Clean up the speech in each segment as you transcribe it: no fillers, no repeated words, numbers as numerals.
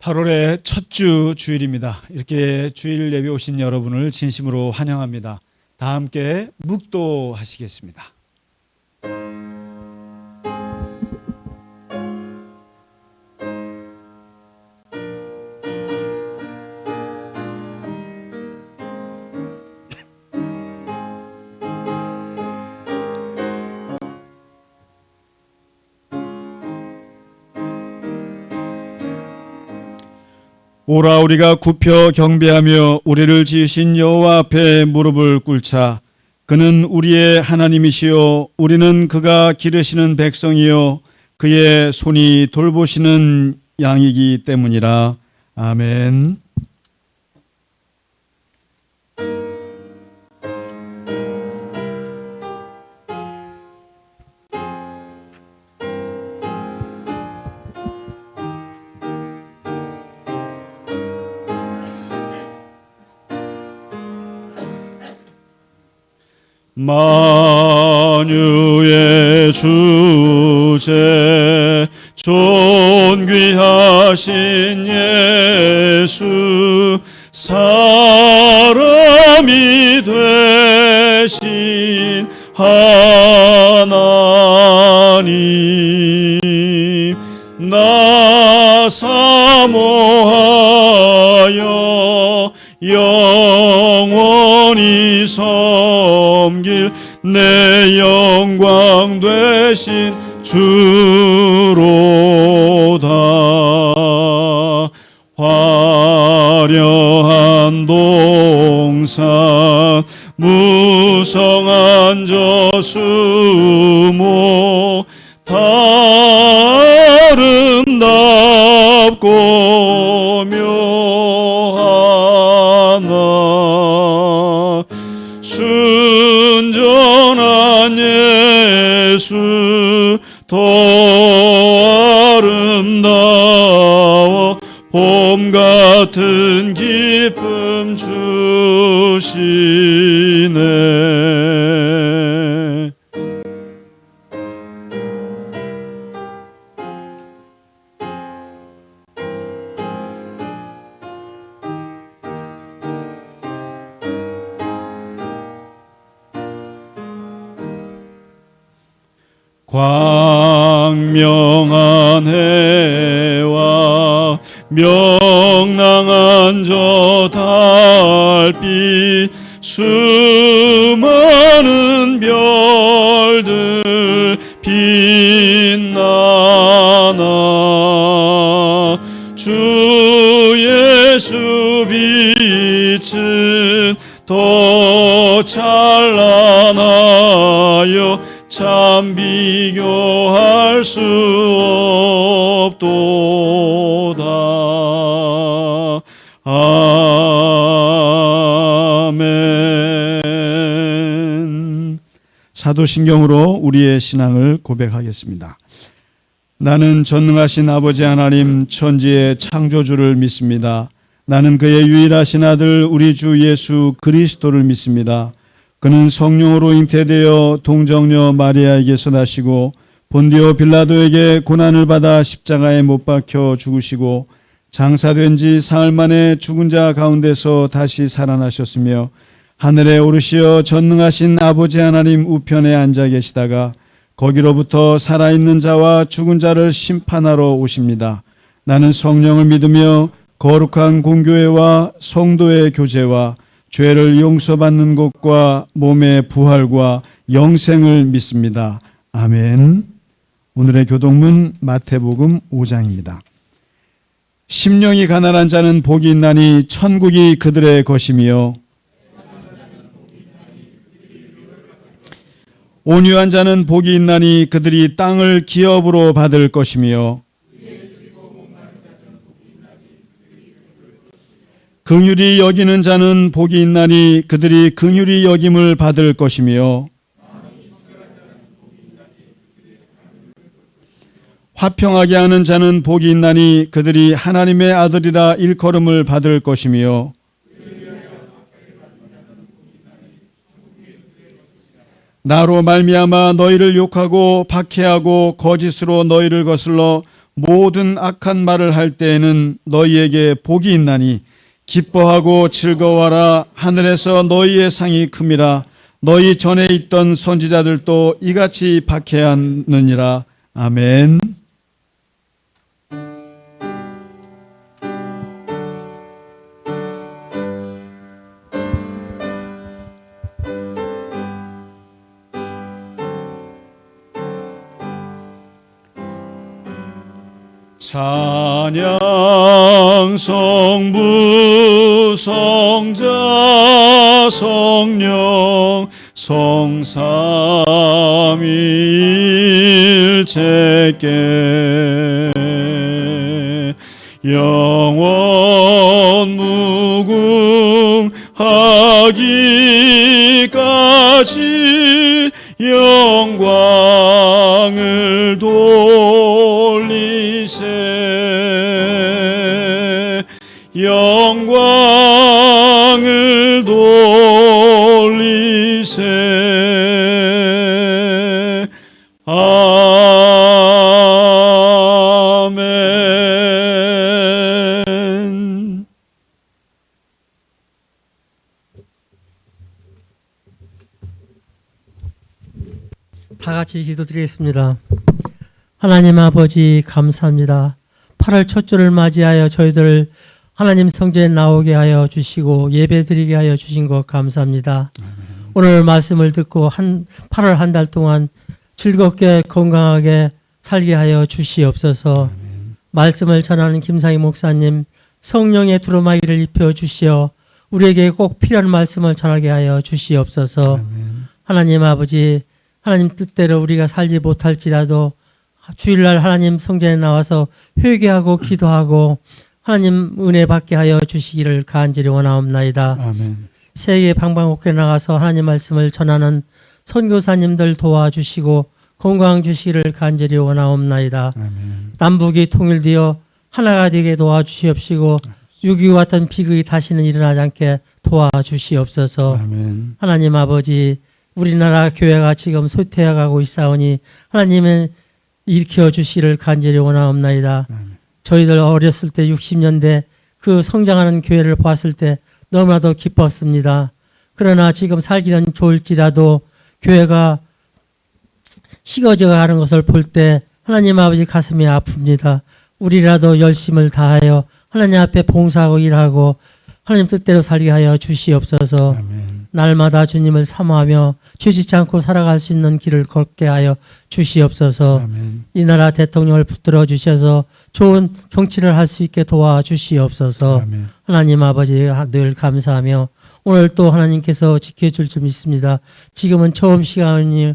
8월의 첫 주 주일입니다. 이렇게 주일 예배 오신 여러분을 진심으로 환영합니다. 다 함께 묵도하시겠습니다. 오라 우리가 굽혀 경배하며 우리를 지으신 여호와 앞에 무릎을 꿇자. 그는 우리의 하나님이시요 우리는 그가 기르시는 백성이요 그의 손이 돌보시는 양이기 때문이라. 아멘. 만유의 주제 존귀하신 예수 사람이 되신 하나님 나 사모하여 영원히 섬길 내 영광 되신 주로다. 화려한 동산 무성한 저수목 아름답고 묘하나 순전한 예수 더 아름다워 봄 같은 기쁨 주시네. 광명한 해와 명랑한 저 달빛 수많은 별들 빛나나 주 예수 빛은 더 찬란하여 참 비교할 수 없도다. 아멘. 사도신경으로 우리의 신앙을 고백하겠습니다. 나는 전능하신 아버지 하나님 천지의 창조주를 믿습니다. 나는 그의 유일하신 아들 우리 주 예수 그리스도를 믿습니다. 그는 성령으로 잉태되어 동정녀 마리아에게서 나시고 본디오 빌라도에게 고난을 받아 십자가에 못 박혀 죽으시고 장사된 지 사흘 만에 죽은 자 가운데서 다시 살아나셨으며 하늘에 오르시어 전능하신 아버지 하나님 우편에 앉아 계시다가 거기로부터 살아있는 자와 죽은 자를 심판하러 오십니다. 나는 성령을 믿으며 거룩한 공교회와 성도의 교제와 죄를 용서받는 것과 몸의 부활과 영생을 믿습니다. 아멘. 오늘의 교동문 마태복음 5장입니다. 심령이 가난한 자는 복이 있나니 천국이 그들의 것이며 온유한 자는 복이 있나니 그들이 땅을 기업으로 받을 것이며 긍휼히 여기는 자는 복이 있나니 그들이 긍휼히 여김을 받을 것이며 화평하게 하는 자는 복이 있나니 그들이 하나님의 아들이라 일컬음을 받을 것이며 나로 말미암아 너희를 욕하고 박해하고 거짓으로 너희를 거슬러 모든 악한 말을 할 때에는 너희에게 복이 있나니 기뻐하고 즐거워하라. 하늘에서 너희의 상이 큼이라. 너희 전에 있던 선지자들도 이같이 박해하느니라. 아멘. 찬양 성부 성자 성령 성삼위일체께 영원 무궁하기까지 영광을 돌리세 영광을 돌리세 아멘. 다 같이 기도드리겠습니다. 하나님 아버지 감사합니다. 8월 첫 주를 맞이하여 저희들 하나님 성전에 나오게 하여 주시고 예배드리게 하여 주신 것 감사합니다. 오늘 말씀을 듣고 8월 한 달 동안 즐겁게 건강하게 살게 하여 주시옵소서. 말씀을 전하는 김상희 목사님 성령의 두루마기를 입혀 주시어 우리에게 꼭 필요한 말씀을 전하게 하여 주시옵소서. 하나님 아버지 하나님 뜻대로 우리가 살지 못할지라도 주일날 하나님 성전에 나와서 회개하고 기도하고 하나님 은혜 받게 하여 주시기를 간절히 원하옵나이다. 아멘. 세계 방방곡곡에 나가서 하나님 말씀을 전하는 선교사님들 도와주시고 건강 주시기를 간절히 원하옵나이다. 아멘. 남북이 통일되어 하나가 되게 도와주시옵시고 6.25 같은 비극이 다시는 일어나지 않게 도와주시옵소서. 아멘. 하나님 아버지 우리나라 교회가 지금 쇠퇴해가고 있사오니 하나님은 일으켜 주시기를 간절히 원하옵나이다. 저희들 어렸을 때 60년대 그 성장하는 교회를 봤을 때 너무나도 기뻤습니다. 그러나 지금 살기는 좋을지라도 교회가 식어져 가는 것을 볼 때 하나님 아버지 가슴이 아픕니다. 우리라도 열심을 다하여 하나님 앞에 봉사하고 일하고 하나님 뜻대로 살게 하여 주시옵소서. 아멘. 날마다 주님을 사모하며 죄짓지 않고 살아갈 수 있는 길을 걷게 하여 주시옵소서. 아멘. 이 나라 대통령을 붙들어 주셔서 좋은 정치를 할 수 있게 도와주시옵소서. 아멘. 하나님 아버지 늘 감사하며 오늘 또 하나님께서 지켜줄 줄 믿습니다. 지금은 처음 시간이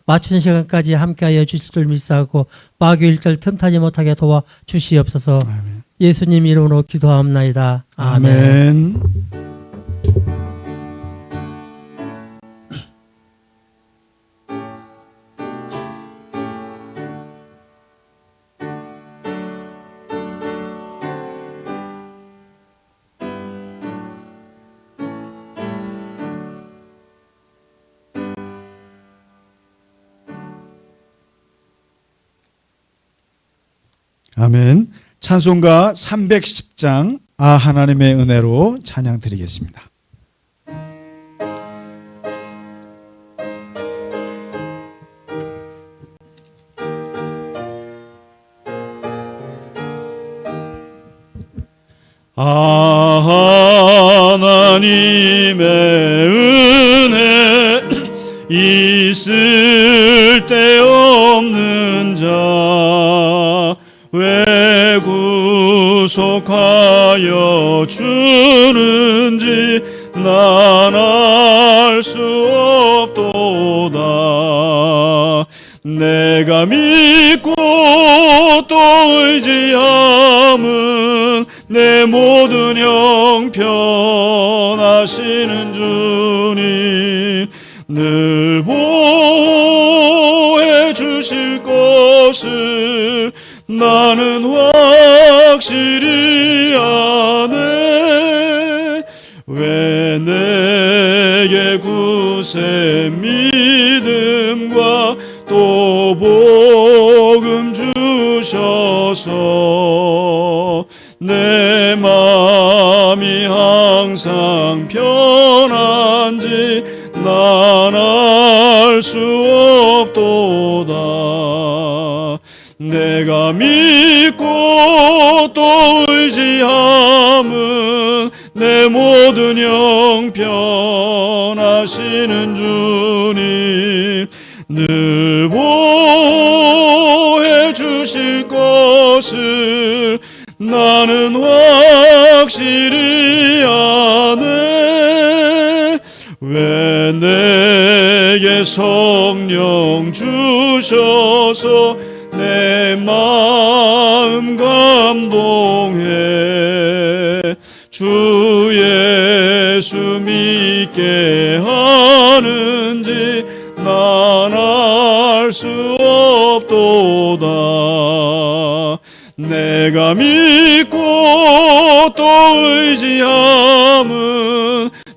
맞춘 시간까지 함께하여 주실 줄 믿사오고 마귀 일절 틈타지 못하게 도와주시옵소서. 아멘. 예수님 이름으로 기도하옵나이다. 아멘. 아멘. 아멘. 찬송가 310장 아 하나님의 은혜로 찬양 드리겠습니다. 아 하나님의 은혜 있을 데 없는 자 왜 구속하여 주는지 난 알 수 없도다. 내가 믿고 또 의지함은 내 모든 형편하시는 주님 늘 보호해 주실 것을 나는 확실히 아네. 왜 내게 굳세 믿음과 또 복음 주시는지 주셔서 내 마음이 항상 편한지 난 알 수 없도다. 내가 믿고 또 의지함은 내 모든 형편하시는 주님 늘 보호해 주실 것을 나는 확실히 아네. 왜 내게 성령 주셔서 내 마음 감동해 주 예수 믿게 하는지 난 알 수 없도다. 내가 믿고 또 의지함은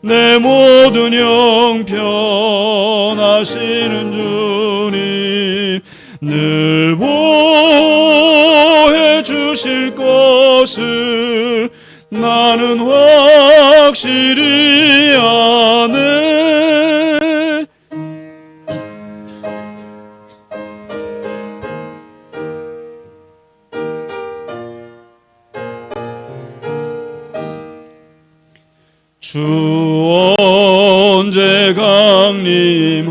내 모든 형편하시는 주님 늘 보호해 주실 것을 나는 확실히 아네. 주 언제 강림하실지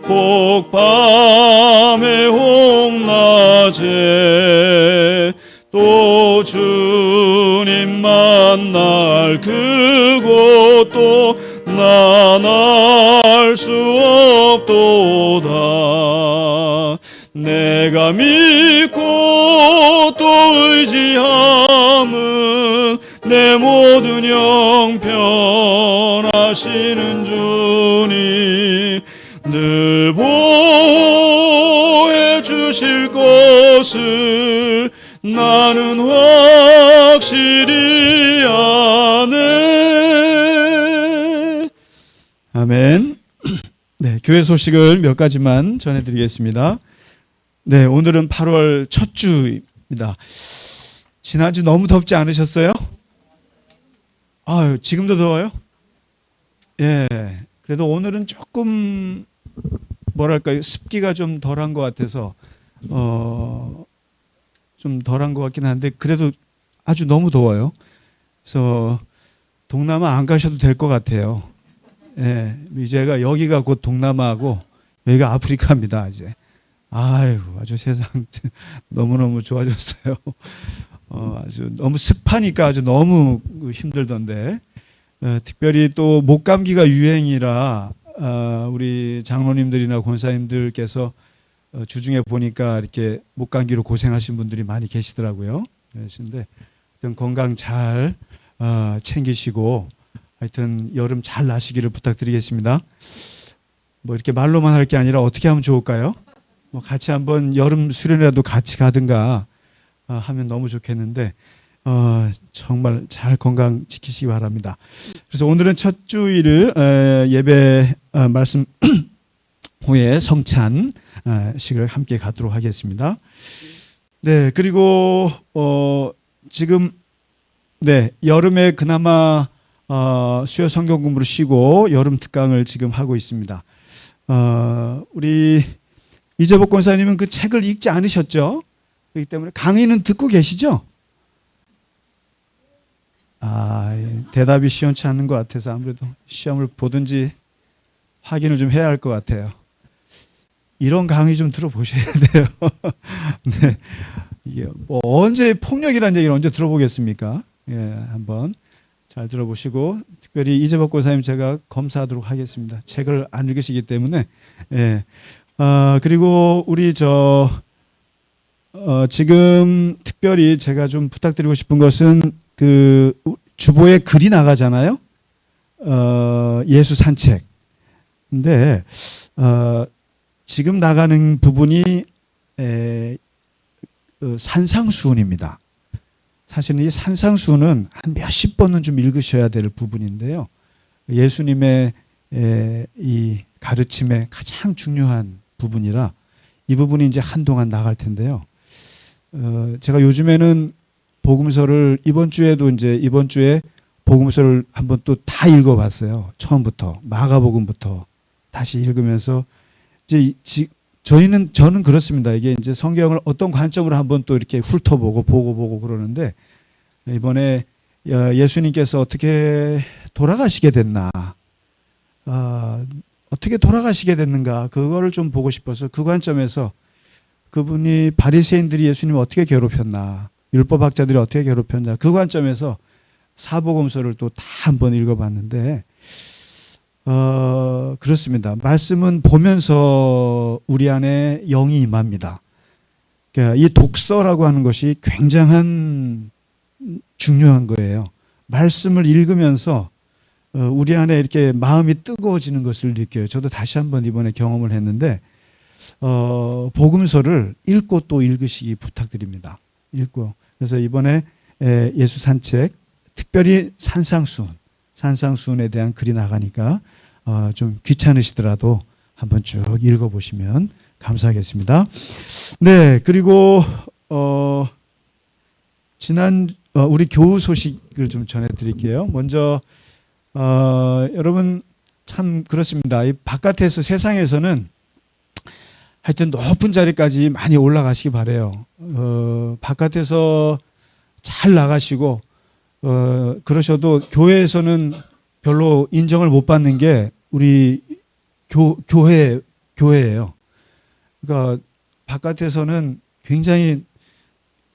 혹 밤에 혹 낮에 또 주님 만날 그곳도 난 알 수 없도다. 내가 믿고 또 의지함은 내 모든 형편하시는 주님 늘 보호해 주실 것을 나는 확실히 아네. 아멘. 네, 교회 소식을 몇 가지만 전해드리겠습니다. 네, 오늘은 8월 첫 주입니다. 지난주 너무 덥지 않으셨어요? 아유, 지금도 더워요? 예. 그래도 오늘은 조금 뭐랄까요, 습기가 좀 덜한 것 같아서 좀 덜한 것 같긴 한데 그래도 아주 너무 더워요. 그래서 동남아 안 가셔도 될 것 같아요. 예. 이제가 여기가 곧 동남아고 여기가 아프리카입니다. 이제. 아이고, 아주 세상 너무너무 좋아졌어요. 아주 너무 습하니까 아주 너무 힘들던데, 특별히 또 목감기가 유행이라 우리 장로님들이나 권사님들께서 주중에 보니까 이렇게 목감기로 고생하신 분들이 많이 계시더라고요. 그런데 건강 잘 챙기시고 하여튼 여름 잘 나시기를 부탁드리겠습니다. 뭐 이렇게 말로만 할 게 아니라 어떻게 하면 좋을까요? 뭐 같이 한번 여름 수련이라도 같이 가든가 하면 너무 좋겠는데 정말 잘 건강 지키시기 바랍니다. 그래서 오늘은 첫 주일을 예배 말씀 후에 성찬 식을 함께 갖도록 하겠습니다. 네, 그리고 지금 네, 여름에 그나마 수요 성경 공부를 쉬고 여름 특강을 지금 하고 있습니다. 우리 이재복 권사님은 그 책을 읽지 않으셨죠? 그렇기 때문에 강의는 듣고 계시죠? 대답이 시원치 않은 것 같아서 아무래도 시험을 보든지 확인을 좀 해야 할 것 같아요. 이런 강의 좀 들어보셔야 돼요. 네, 이게 뭐 언제 폭력이라는 얘기를 언제 들어보겠습니까? 예, 한번 잘 들어보시고 특별히 이재복 권사님 제가 검사하도록 하겠습니다. 책을 안 읽으시기 때문에. 예. 그리고 우리 지금 특별히 제가 좀 부탁드리고 싶은 것은 그 주보에 글이 나가잖아요. 예수 산책. 근데 지금 나가는 부분이 산상수훈입니다. 사실은 이 산상수훈은 한 몇십 번은 좀 읽으셔야 될 부분인데요. 예수님의 이 가르침의 가장 중요한 부분이라 이 부분이 이제 한동안 나갈 텐데요. 제가 요즘에는 복음서를 이번 주에 복음서를 한번 또 다 읽어봤어요. 처음부터 마가복음부터 다시 읽으면서 이제 저는 그렇습니다. 이게 이제 성경을 어떤 관점으로 한번 또 이렇게 훑어보고 보고 그러는데 이번에 예수님께서 어떻게 돌아가시게 됐나, 어떻게 돌아가시게 됐는가 그거를 좀 보고 싶어서 그 관점에서 그분이 바리새인들이 예수님을 어떻게 괴롭혔나, 율법학자들이 어떻게 괴롭혔나 그 관점에서 사복음서를 또 다 한번 읽어봤는데 그렇습니다. 말씀은 보면서 우리 안에 영이 임합니다. 그러니까 이 독서라고 하는 것이 굉장한 중요한 거예요. 말씀을 읽으면서 우리 안에 이렇게 마음이 뜨거워지는 것을 느껴요. 저도 다시 한번 이번에 경험을 했는데 복음서를 읽고 또 읽으시기 부탁드립니다. 읽고 그래서 이번에 예수 산책 특별히 산상수훈에 대한 글이 나가니까 좀 귀찮으시더라도 한번 쭉 읽어보시면 감사하겠습니다. 네, 그리고 우리 교우 소식을 좀 전해드릴게요. 먼저 여러분 참 그렇습니다. 이 바깥에서 세상에서는 하여튼 높은 자리까지 많이 올라가시기 바래요. 바깥에서 잘 나가시고 그러셔도 교회에서는 별로 인정을 못 받는 게 우리 교회예요. 그러니까 바깥에서는 굉장히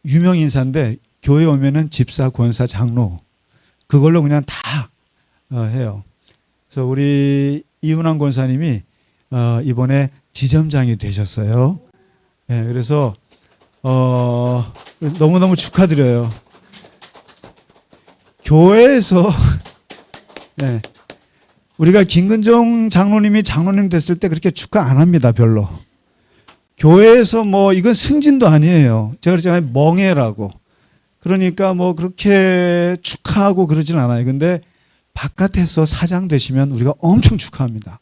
유명 인사인데 교회 오면은 집사, 권사, 장로 그걸로 그냥 다 해요. 그래서 우리 이훈환 권사님이 이번에 지점장이 되셨어요. 네, 그래서 너무너무 축하드려요. 교회에서 네, 우리가 김근종 장로님이 장로님 됐을 때 그렇게 축하 안 합니다. 별로. 교회에서 뭐 이건 승진도 아니에요. 제가 그랬잖아요. 멍해라고. 그러니까 뭐 그렇게 축하하고 그러진 않아요. 근데 바깥에서 사장 되시면 우리가 엄청 축하합니다.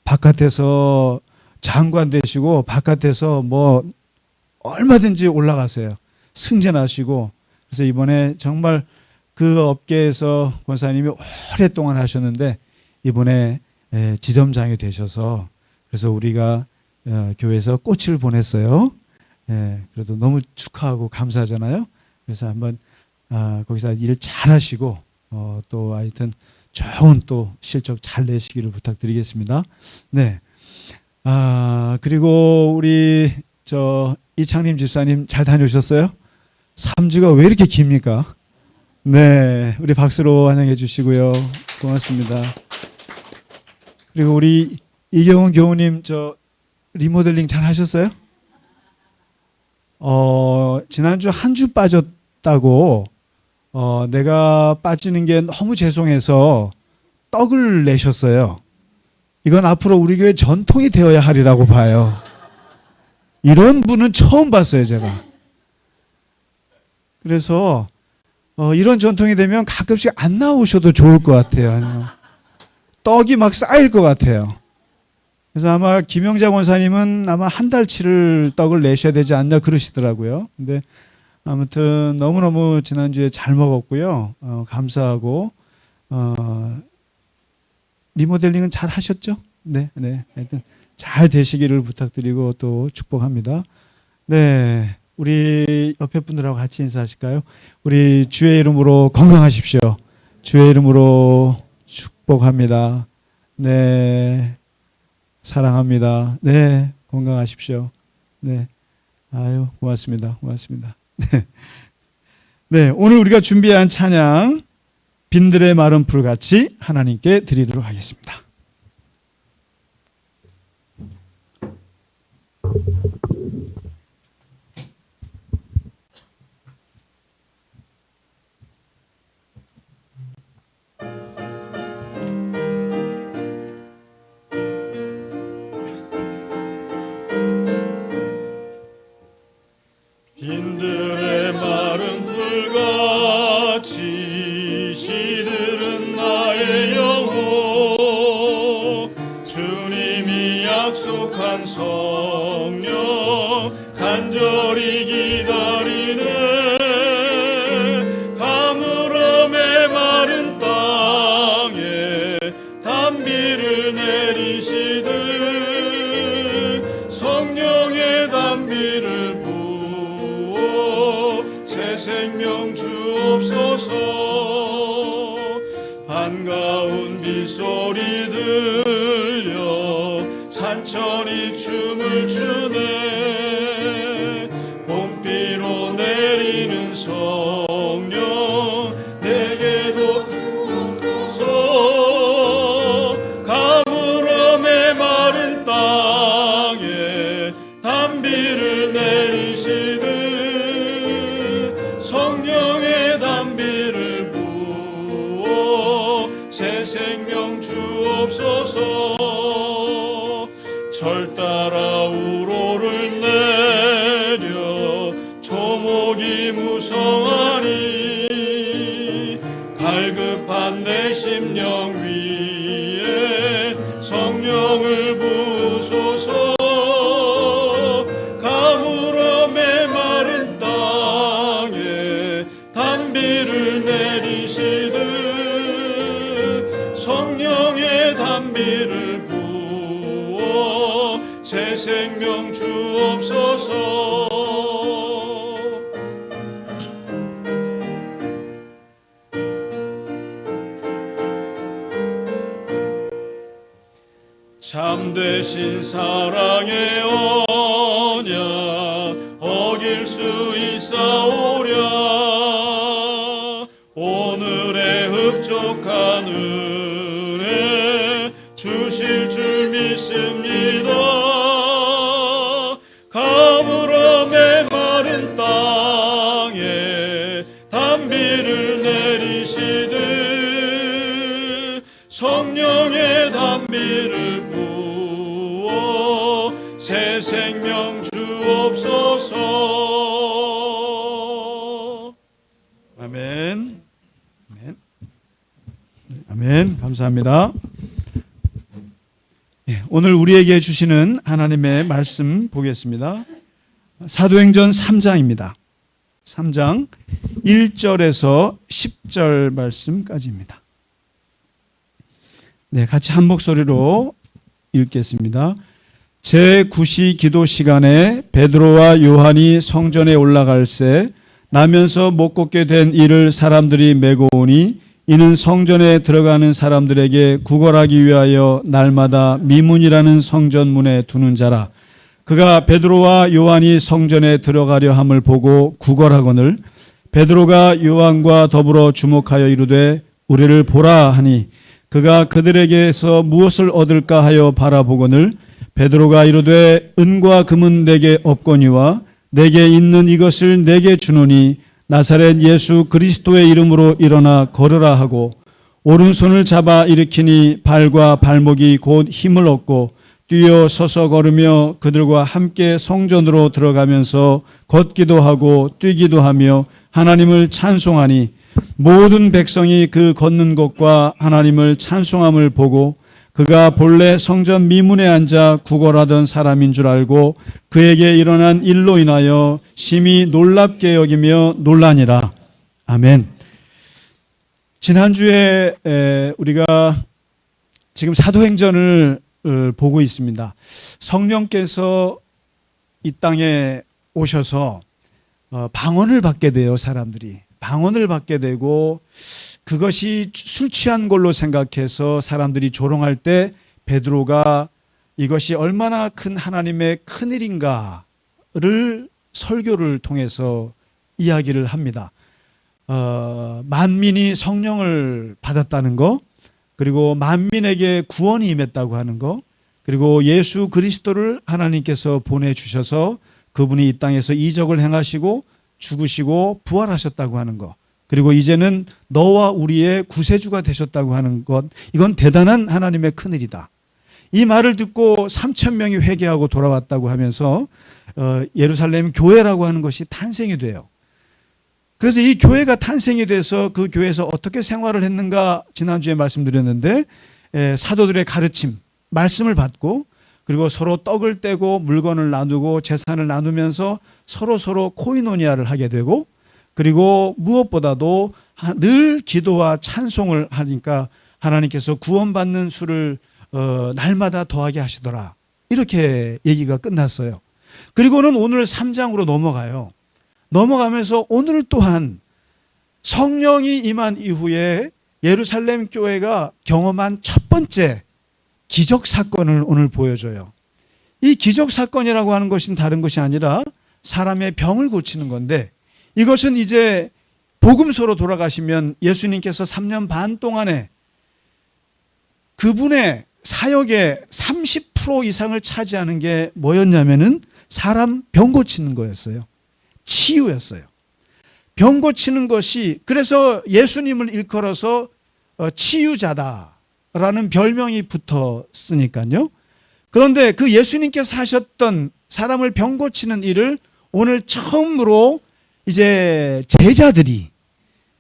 바깥에서 장관 되시고 바깥에서 뭐 얼마든지 올라가세요. 승진하시고. 그래서 이번에 정말 그 업계에서 권사님이 오랫동안 하셨는데 이번에 지점장이 되셔서 그래서 우리가 교회에서 꽃을 보냈어요. 그래도 너무 축하하고 감사하잖아요. 그래서 한번 거기서 일 잘하시고 또 하여튼 좋은 또 실적 잘 내시기를 부탁드리겠습니다. 네. 그리고 우리 이창림 집사님 잘 다녀오셨어요? 3주가 왜 이렇게 깁니까? 네, 우리 박수로 환영해 주시고요. 고맙습니다. 그리고 우리 이경훈 교우님 리모델링 잘 하셨어요? 지난주 한 주 빠졌다고 내가 빠지는 게 너무 죄송해서 떡을 내셨어요. 이건 앞으로 우리 교회 전통이 되어야 하리라고 봐요. 이런 분은 처음 봤어요, 제가. 그래서 이런 전통이 되면 가끔씩 안 나오셔도 좋을 것 같아요. 떡이 막 쌓일 것 같아요. 그래서 아마 김영자 권사님은 아마 한 달치를 떡을 내셔야 되지 않냐 그러시더라고요. 근데 아무튼 너무너무 지난주에 잘 먹었고요. 감사하고 리모델링은 잘 하셨죠? 네. 하여튼 잘 되시기를 부탁드리고 또 축복합니다. 네. 우리 옆에 분들하고 같이 인사하실까요? 우리 주의 이름으로 건강하십시오. 주의 이름으로 축복합니다. 네. 사랑합니다. 네. 건강하십시오. 네. 아유, 고맙습니다. 네. 네. 오늘 우리가 준비한 찬양, 빈들의 마른 풀같이 하나님께 드리도록 하겠습니다. 빈들의 마른 풀같이 시들은 나의 영혼 주님이 약속한 성령 새 생명 주옵소서. 반가운 빗소리 들려 산천이 춤을 추네. 봄비로 내리는 성령 내게도 주옵소서. 가물어 메마른 땅에 단비를 내리시듯 성령의 단비를 부어 새 생명 주옵소서. 절 따라 우로를 내려 조목이 무성하니 갈급한 내 심령 위에 성령을 부소서. 가물어 메마른 땅에 단비를 내리시듯 성령의 단비를 부어 새 생명 주옵소서. 참되신 사랑의 언약 어길 수 있사오랴. 오늘의 흡족한 은혜 주실 줄 믿습니다. 가물어 메마른 땅에 단비를 내리시듯 성령의 단비를 부어 새 생명 주옵소서. 아멘. 아멘. 아멘. 감사합니다. 오늘 우리에게 주시는 하나님의 말씀 보겠습니다. 사도행전 3장입니다. 3장 1절에서 10절 말씀까지입니다. 네, 같이 한 목소리로 읽겠습니다. 제9시 기도 시간에 베드로와 요한이 성전에 올라갈새 나면서 못 걷게 된 이를 사람들이 메고 오니 이는 성전에 들어가는 사람들에게 구걸하기 위하여 날마다 미문이라는 성전문에 두는 자라. 그가 베드로와 요한이 성전에 들어가려 함을 보고 구걸하거늘 베드로가 요한과 더불어 주목하여 이르되 우리를 보라 하니 그가 그들에게서 무엇을 얻을까 하여 바라보거늘 베드로가 이르되 은과 금은 내게 없거니와 내게 있는 이것을 내게 주노니 나사렛 예수 그리스도의 이름으로 일어나 걸으라 하고 오른손을 잡아 일으키니 발과 발목이 곧 힘을 얻고 뛰어 서서 걸으며 그들과 함께 성전으로 들어가면서 걷기도 하고 뛰기도 하며 하나님을 찬송하니 모든 백성이 그 걷는 것과 하나님을 찬송함을 보고 그가 본래 성전 미문에 앉아 구걸하던 사람인 줄 알고 그에게 일어난 일로 인하여 심히 놀랍게 여기며 놀라니라. 아멘. 지난주에 우리가 지금 사도행전을 보고 있습니다. 성령께서 이 땅에 오셔서 방언을 받게 돼요. 사람들이 방언을 받게 되고 그것이 술 취한 걸로 생각해서 사람들이 조롱할 때 베드로가 이것이 얼마나 큰 하나님의 큰일인가를 설교를 통해서 이야기를 합니다. 만민이 성령을 받았다는 거, 그리고 만민에게 구원이 임했다고 하는 거, 그리고 예수 그리스도를 하나님께서 보내주셔서 그분이 이 땅에서 이적을 행하시고 죽으시고 부활하셨다고 하는 것, 그리고 이제는 너와 우리의 구세주가 되셨다고 하는 것, 이건 대단한 하나님의 큰일이다. 이 말을 듣고 3,000명이 회개하고 돌아왔다고 하면서 예루살렘 교회라고 하는 것이 탄생이 돼요. 그래서 이 교회가 탄생이 돼서 그 교회에서 어떻게 생활을 했는가 지난주에 말씀드렸는데 사도들의 가르침, 말씀을 받고 그리고 서로 떡을 떼고 물건을 나누고 재산을 나누면서 서로 코이노니아를 하게 되고 그리고 무엇보다도 늘 기도와 찬송을 하니까 하나님께서 구원받는 수를 날마다 더하게 하시더라. 이렇게 얘기가 끝났어요. 그리고는 오늘 3장으로 넘어가요. 넘어가면서 오늘 또한 성령이 임한 이후에 예루살렘 교회가 경험한 첫 번째 기적 사건을 오늘 보여줘요. 이 기적 사건이라고 하는 것은 다른 것이 아니라 사람의 병을 고치는 건데, 이것은 이제 복음서로 돌아가시면 예수님께서 3년 반 동안에 그분의 사역의 30% 이상을 차지하는 게 뭐였냐면은 사람 병 고치는 거였어요. 치유였어요. 병 고치는 것이, 그래서 예수님을 일컬어서 치유자다라는 별명이 붙었으니까요. 그런데 그 예수님께서 하셨던 사람을 병 고치는 일을 오늘 처음으로 이제 제자들이,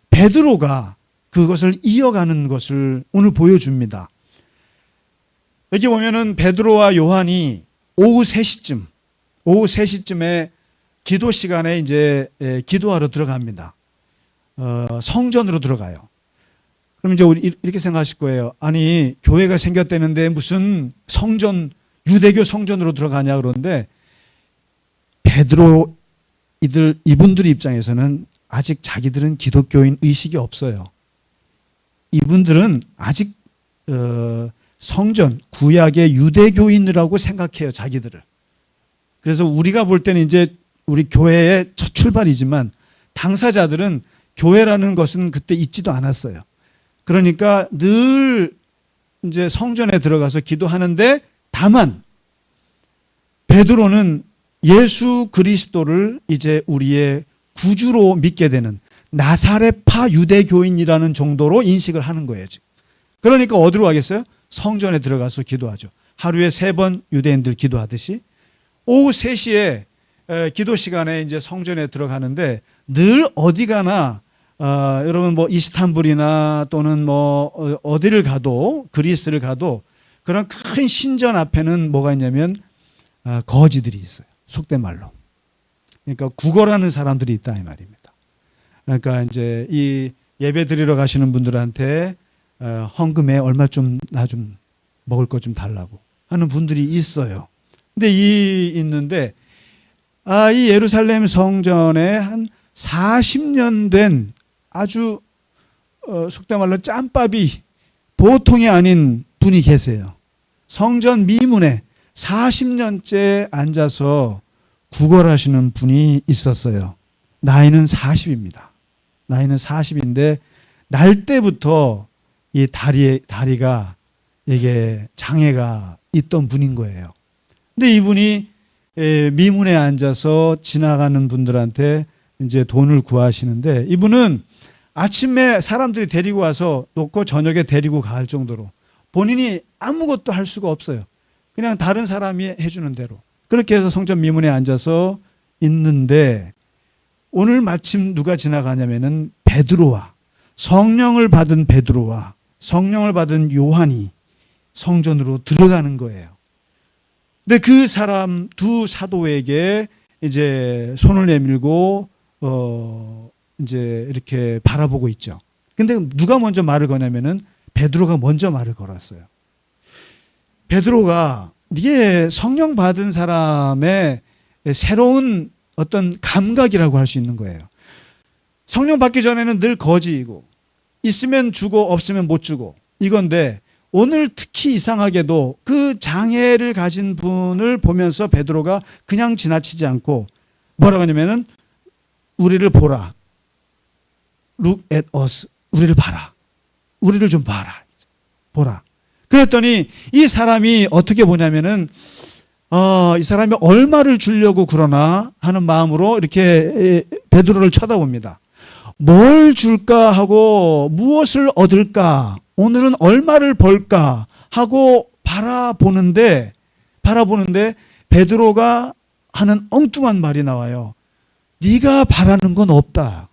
베드로가 그것을 이어가는 것을 오늘 보여줍니다. 여기 보면은 베드로와 요한이 오후 3시쯤에 기도 시간에 이제 기도하러 들어갑니다. 성전으로 들어가요. 그럼 이제 우리 이렇게 생각하실 거예요. 아니, 교회가 생겼다는데 무슨 성전, 유대교 성전으로 들어가냐. 그런데 베드로 이분들 입장에서는 아직 자기들은 기독교인 의식이 없어요. 이분들은 아직 성전, 구약의 유대교인이라고 생각해요, 자기들을. 그래서 우리가 볼 때는 이제 우리 교회의 첫 출발이지만 당사자들은 교회라는 것은 그때 있지도 않았어요. 그러니까 늘 이제 성전에 들어가서 기도하는데, 다만 베드로는 예수 그리스도를 이제 우리의 구주로 믿게 되는 나사렛파 유대교인이라는 정도로 인식을 하는 거예요, 지금. 그러니까 어디로 가겠어요? 성전에 들어가서 기도하죠. 하루에 3번 유대인들 기도하듯이 오후 3시에 기도 시간에 이제 성전에 들어가는데, 늘 어디 가나 여러분 뭐 이스탄불이나 또는 뭐 어디를 가도, 그리스를 가도 그런 큰 신전 앞에는 뭐가 있냐면 거지들이 있어요. 속된 말로. 그러니까 구걸하는 사람들이 있다 이 말입니다. 그러니까 이제 이 예배 드리러 가시는 분들한테 헌금에 얼마 좀 나 좀 먹을 거 좀 달라고 하는 분들이 있어요. 근데 있는데 이 예루살렘 성전에 한 40년 된 아주 속된 말로 짬밥이 보통이 아닌 분이 계세요. 성전 미문에 40년째 앉아서 구걸하시는 분이 있었어요. 나이는 40입니다. 나이는 40인데 날 때부터 이 다리가 이게 장애가 있던 분인 거예요. 근데 이분이 미문에 앉아서 지나가는 분들한테 이제 돈을 구하시는데, 이분은 아침에 사람들이 데리고 와서 놓고 저녁에 데리고 갈 정도로 본인이 아무것도 할 수가 없어요. 그냥 다른 사람이 해주는 대로 그렇게 해서 성전 미문에 앉아서 있는데, 오늘 마침 누가 지나가냐면은 베드로와 성령을 받은 베드로와 성령을 받은 요한이 성전으로 들어가는 거예요. 근데 그 사람 두 사도에게 이제 손을 내밀고 이제 이렇게 바라보고 있죠. 근데 누가 먼저 말을 거냐면은 베드로가 먼저 말을 걸었어요. 베드로가 이게 성령 받은 사람의 새로운 어떤 감각이라고 할 수 있는 거예요. 성령 받기 전에는 늘 거지이고 있으면 주고 없으면 못 주고 이건데, 오늘 특히 이상하게도 그 장애를 가진 분을 보면서 베드로가 그냥 지나치지 않고 뭐라고 하냐면은 우리를 보라. Look at us. 우리를 봐라. 우리를 좀 봐라. 보라. 그랬더니 이 사람이 어떻게 보냐면은 이 사람이 얼마를 주려고 그러나 하는 마음으로 이렇게 베드로를 쳐다봅니다. 뭘 줄까 하고 무엇을 얻을까, 오늘은 얼마를 벌까 하고 바라보는데 베드로가 하는 엉뚱한 말이 나와요. 네가 바라는 건 없다.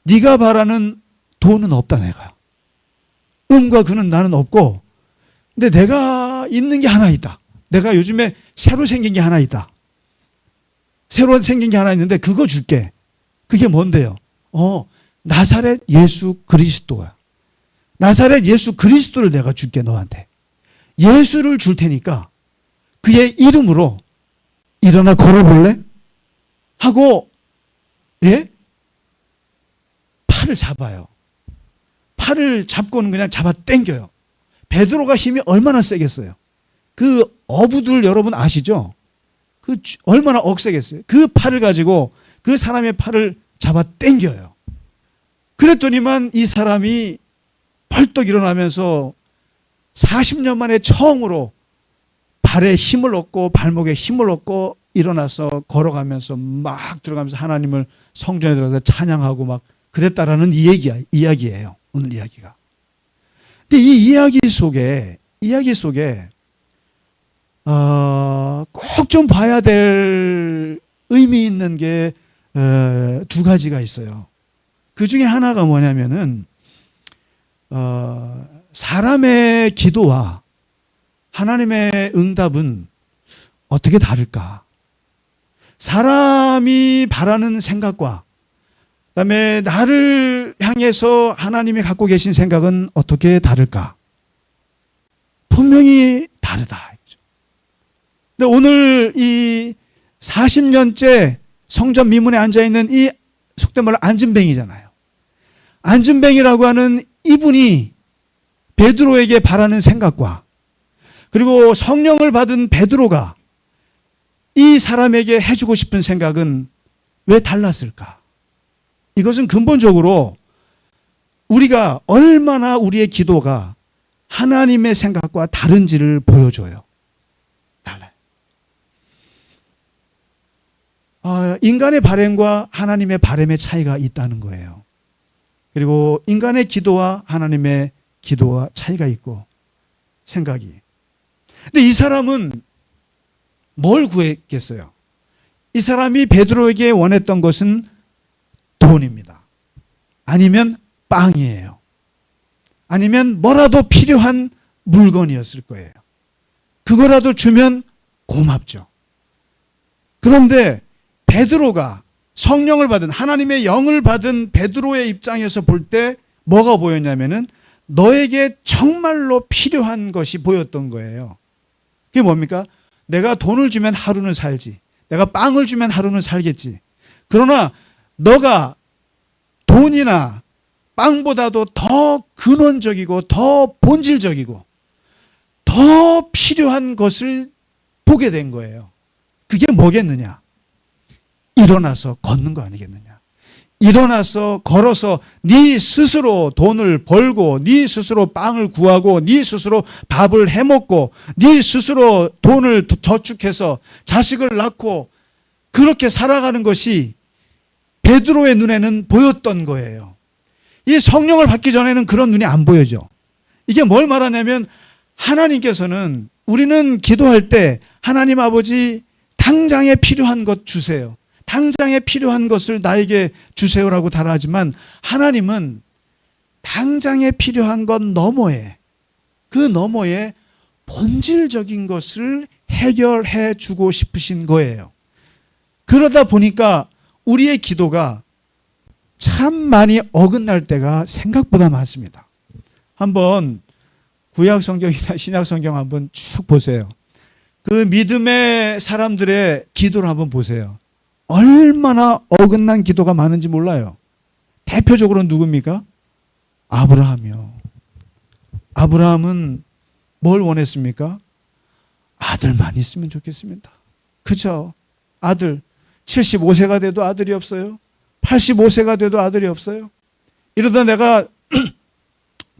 네가 바라는 돈은 없다. 내가 음과 그는 나는 없고, 근데 내가 있는 게 하나 있다. 내가 요즘에 새로 생긴 게 하나 있다. 새로 생긴 게 하나 있는데 그거 줄게. 그게 뭔데요? 나사렛 예수 그리스도야. 나사렛 예수 그리스도를 내가 줄게, 너한테. 예수를 줄 테니까 그의 이름으로 일어나 걸어볼래? 하고 예? 팔을 잡아요. 팔을 잡고는 그냥 잡아 당겨요. 베드로가 힘이 얼마나 세겠어요. 그 어부들 여러분 아시죠? 그 얼마나 억세겠어요. 그 팔을 가지고 그 사람의 팔을 잡아 당겨요. 그랬더니만 이 사람이 벌떡 일어나면서 40년 만에 처음으로 발에 힘을 얻고 발목에 힘을 얻고 일어나서 걸어가면서 막 들어가면서 하나님을 성전에 들어가서 찬양하고 막 그랬다라는 이야기예요. 오늘 이야기가. 근데 이 이야기 속에 꼭 좀 봐야 될 의미 있는 게 두 가지가 있어요. 그 중에 하나가 뭐냐면은 사람의 기도와 하나님의 응답은 어떻게 다를까? 사람이 바라는 생각과 그다음에 나를 향해서 하나님이 갖고 계신 생각은 어떻게 다를까? 분명히 다르다. 근데 오늘 이 40년째 성전 미문에 앉아있는 이 속된 말로 앉은뱅이잖아요. 앉은뱅이라고 하는 이분이 베드로에게 바라는 생각과 그리고 성령을 받은 베드로가 이 사람에게 해주고 싶은 생각은 왜 달랐을까? 이것은 근본적으로 우리가 얼마나 우리의 기도가 하나님의 생각과 다른지를 보여줘요. 달라요. 인간의 바램과 하나님의 바램의 차이가 있다는 거예요. 그리고 인간의 기도와 하나님의 기도와 차이가 있고 생각이. 근데 이 사람은 뭘 구했겠어요? 이 사람이 베드로에게 원했던 것은 돈입니다. 아니면 빵이에요. 아니면 뭐라도 필요한 물건이었을 거예요. 그거라도 주면 고맙죠. 그런데 베드로가 성령을 받은 하나님의 영을 받은 베드로의 입장에서 볼 때 뭐가 보였냐면은 너에게 정말로 필요한 것이 보였던 거예요. 그게 뭡니까? 내가 돈을 주면 하루는 살지. 내가 빵을 주면 하루는 살겠지. 그러나 너가 돈이나 빵보다도 더 근원적이고 더 본질적이고 더 필요한 것을 보게 된 거예요. 그게 뭐겠느냐? 일어나서 걷는 거 아니겠느냐? 일어나서 걸어서 네 스스로 돈을 벌고 네 스스로 빵을 구하고 네 스스로 밥을 해먹고 네 스스로 돈을 저축해서 자식을 낳고 그렇게 살아가는 것이 베드로의 눈에는 보였던 거예요. 이 성령을 받기 전에는 그런 눈이 안 보여져. 이게 뭘 말하냐면 하나님께서는 우리는 기도할 때 하나님 아버지 당장에 필요한 것 주세요. 당장에 필요한 것을 나에게 주세요라고 달하지만 하나님은 당장에 필요한 것 너머에 그 너머에 본질적인 것을 해결해 주고 싶으신 거예요. 그러다 보니까 우리의 기도가 참 많이 어긋날 때가 생각보다 많습니다. 한번 구약 성경이나 신약 성경 한번 쭉 보세요. 그 믿음의 사람들의 기도를 한번 보세요. 얼마나 어긋난 기도가 많은지 몰라요. 대표적으로 누굽니까? 아브라함이요. 아브라함은 뭘 원했습니까? 아들만 있으면 좋겠습니다. 그죠? 아들. 75세가 돼도 아들이 없어요. 85세가 돼도 아들이 없어요. 이러다 내가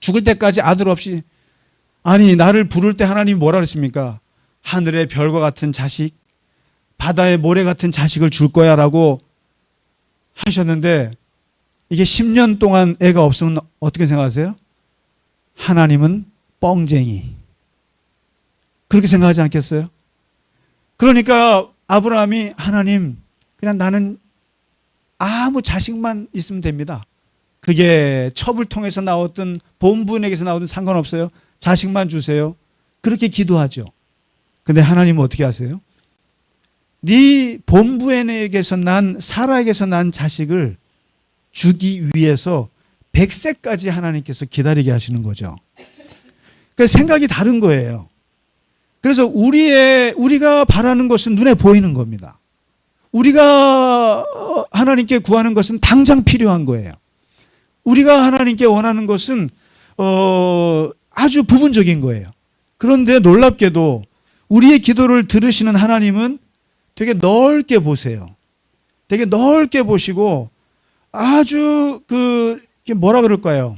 죽을 때까지 아들 없이 아니 나를 부를 때 하나님이 뭐라 그랬습니까? 하늘의 별과 같은 자식, 바다의 모래 같은 자식을 줄 거야 라고 하셨는데 이게 10년 동안 애가 없으면 어떻게 생각하세요? 하나님은 뻥쟁이. 그렇게 생각하지 않겠어요? 그러니까 아브라함이 하나님 그냥 나는 아무 자식만 있으면 됩니다. 그게 첩을 통해서 나왔던 본부인에게서 나오든 상관없어요. 자식만 주세요. 그렇게 기도하죠. 근데 하나님은 어떻게 하세요? 네 본부인에게서 난 사라에게서 난 자식을 주기 위해서 100세까지 하나님께서 기다리게 하시는 거죠. 그러니까 생각이 다른 거예요. 그래서 우리가 바라는 것은 눈에 보이는 겁니다. 우리가 하나님께 구하는 것은 당장 필요한 거예요. 우리가 하나님께 원하는 것은 아주 부분적인 거예요. 그런데 놀랍게도 우리의 기도를 들으시는 하나님은 되게 넓게 보세요. 되게 넓게 보시고 아주 뭐라 그럴까요?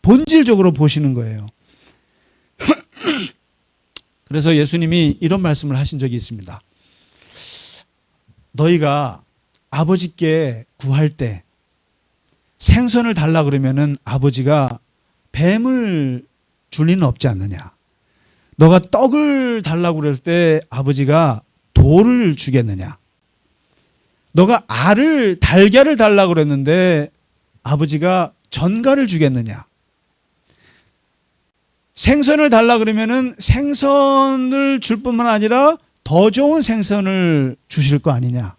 본질적으로 보시는 거예요. 그래서 예수님이 이런 말씀을 하신 적이 있습니다. 너희가 아버지께 구할 때 생선을 달라 그러면은 아버지가 뱀을 줄 리는 없지 않느냐. 너가 떡을 달라고 그럴 때 아버지가 돌을 주겠느냐. 너가 달걀을 달라고 그랬는데 아버지가 전갈을 주겠느냐. 생선을 달라 그러면은 생선을 줄 뿐만 아니라 더 좋은 생선을 주실 거 아니냐.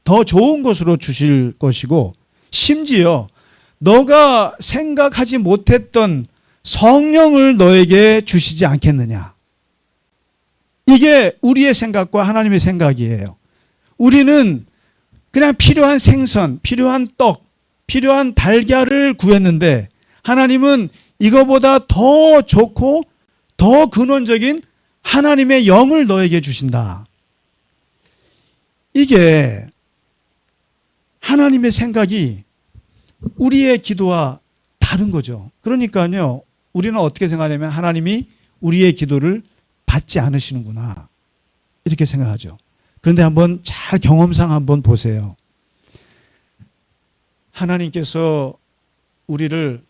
더 좋은 것으로 주실 것이고 심지어 너가 생각하지 못했던 성령을 너에게 주시지 않겠느냐. 이게 우리의 생각과 하나님의 생각이에요. 우리는 그냥 필요한 생선, 필요한 떡, 필요한 달걀을 구했는데 하나님은 이거보다 더 좋고 더 근원적인 하나님의 영을 너에게 주신다. 이게 하나님의 생각이 우리의 기도와 다른 거죠. 그러니까요, 우리는 어떻게 생각하냐면 하나님이 우리의 기도를 받지 않으시는구나. 이렇게 생각하죠. 그런데 한번 잘 경험상 한번 보세요. 하나님께서 우리를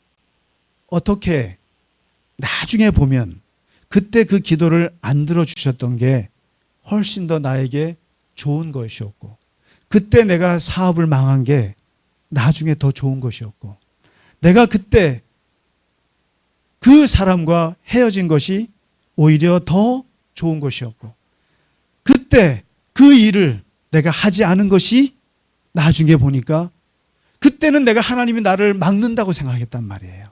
어떻게 나중에 보면 그때 그 기도를 안 들어주셨던 게 훨씬 더 나에게 좋은 것이었고 그때 내가 사업을 망한 게 나중에 더 좋은 것이었고 내가 그때 그 사람과 헤어진 것이 오히려 더 좋은 것이었고 그때 그 일을 내가 하지 않은 것이 나중에 보니까 그때는 내가 하나님이 나를 막는다고 생각했단 말이에요.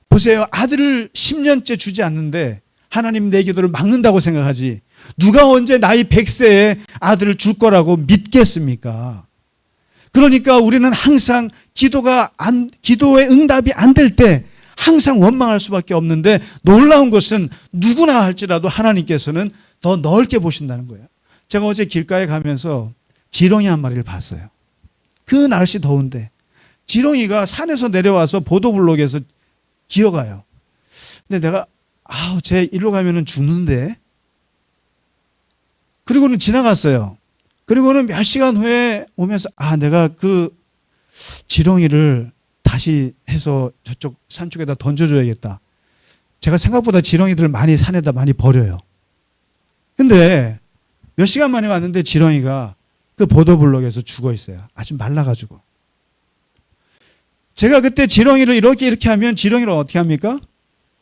보세요. 아들을 10년째 주지 않는데 하나님 내 기도를 막는다고 생각하지 누가 언제 나이 100세에 아들을 줄 거라고 믿겠습니까? 그러니까 우리는 항상 기도의 응답이 안 될 때 항상 원망할 수밖에 없는데 놀라운 것은 누구나 할지라도 하나님께서는 더 넓게 보신다는 거예요. 제가 어제 길가에 가면서 지렁이 한 마리를 봤어요. 그 날씨 더운데 지렁이가 산에서 내려와서 보도블록에서 기어가요. 근데 내가 쟤 일로 가면은 죽는데. 그리고는 지나갔어요. 그리고는 몇 시간 후에 오면서 내가 그 지렁이를 다시 해서 저쪽 산 쪽에다 던져줘야겠다. 제가 생각보다 지렁이들을 많이 산에다 많이 버려요. 근데 몇 시간 만에 왔는데 지렁이가 그 보도블록에서 죽어 있어요. 아주 말라가지고. 제가 그때 지렁이를 이렇게 하면 지렁이를 어떻게 합니까?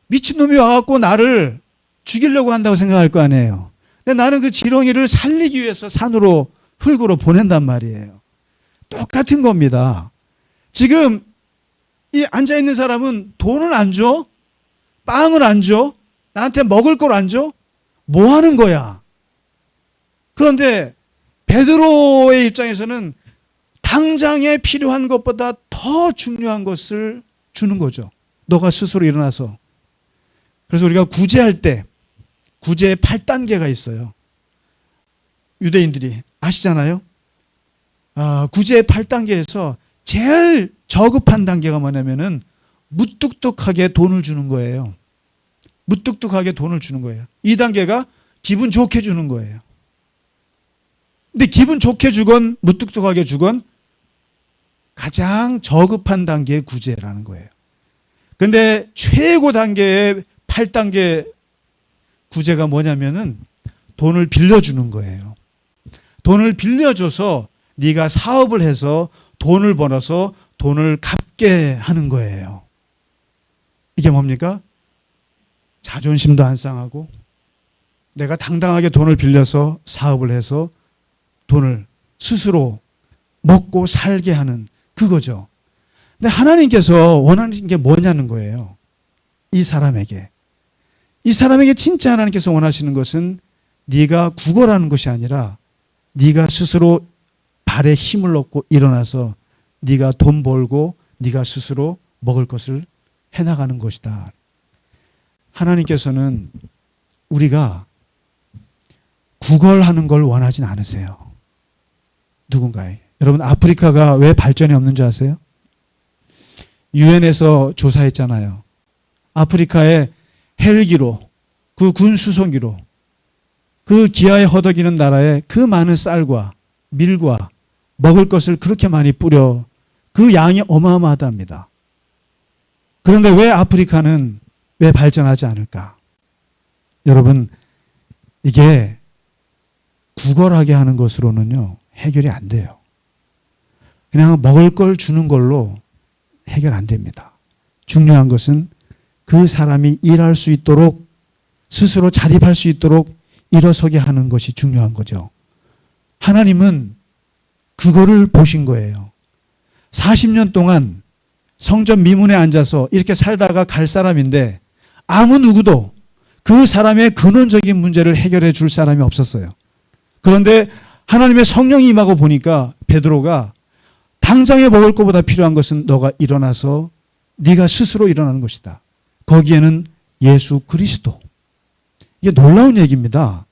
미친놈이 와갖고 나를 죽이려고 한다고 생각할 거 아니에요. 근데 나는 그 지렁이를 살리기 위해서 산으로 흙으로 보낸단 말이에요. 똑같은 겁니다. 지금 이 앉아있는 사람은 돈을 안 줘? 빵을 안 줘? 나한테 먹을 걸 안 줘? 뭐 하는 거야? 그런데 베드로의 입장에서는 당장에 필요한 것보다 더 중요한 것을 주는 거죠. 너가 스스로 일어나서. 그래서 우리가 구제할 때 구제의 8단계가 있어요. 유대인들이 아시잖아요. 구제의 8단계에서 제일 저급한 단계가 뭐냐면은 무뚝뚝하게 돈을 주는 거예요. 무뚝뚝하게 돈을 주는 거예요. 2단계가 기분 좋게 주는 거예요. 근데 기분 좋게 주건 무뚝뚝하게 주건 가장 저급한 단계의 구제라는 거예요. 근데 최고 단계의 8단계 구제가 뭐냐면은 돈을 빌려주는 거예요. 돈을 빌려줘서 네가 사업을 해서 돈을 벌어서 돈을 갚게 하는 거예요. 이게 뭡니까? 자존심도 안 상하고 내가 당당하게 돈을 빌려서 사업을 해서 돈을 스스로 먹고 살게 하는 그거죠. 근데 하나님께서 원하는 게 뭐냐는 거예요. 이 사람에게 진짜 하나님께서 원하시는 것은 네가 구걸하는 것이 아니라 네가 스스로 발에 힘을 얻고 일어나서 네가 돈 벌고 네가 스스로 먹을 것을 해나가는 것이다. 하나님께서는 우리가 구걸하는 걸 원하진 않으세요. 누군가에. 여러분, 아프리카가 왜 발전이 없는 줄 아세요? 유엔에서 조사했잖아요. 아프리카의 헬기로, 그 군 수송기로, 그 기아에 허덕이는 나라에 그 많은 쌀과 밀과 먹을 것을 그렇게 많이 뿌려 그 양이 어마어마하답니다. 그런데 왜 아프리카는 왜 발전하지 않을까? 여러분, 이게 구걸하게 하는 것으로는요, 해결이 안 돼요. 그냥 먹을 걸 주는 걸로 해결 안 됩니다. 중요한 것은 그 사람이 일할 수 있도록 스스로 자립할 수 있도록 일어서게 하는 것이 중요한 거죠. 하나님은 그거를 보신 거예요. 40년 동안 성전 미문에 앉아서 이렇게 살다가 갈 사람인데 아무 누구도 그 사람의 근원적인 문제를 해결해 줄 사람이 없었어요. 그런데 하나님의 성령이 임하고 보니까 베드로가 당장에 먹을 것보다 필요한 것은 너가 일어나서 네가 스스로 일어나는 것이다. 거기에는 예수 그리스도. 이게 놀라운 얘기입니다.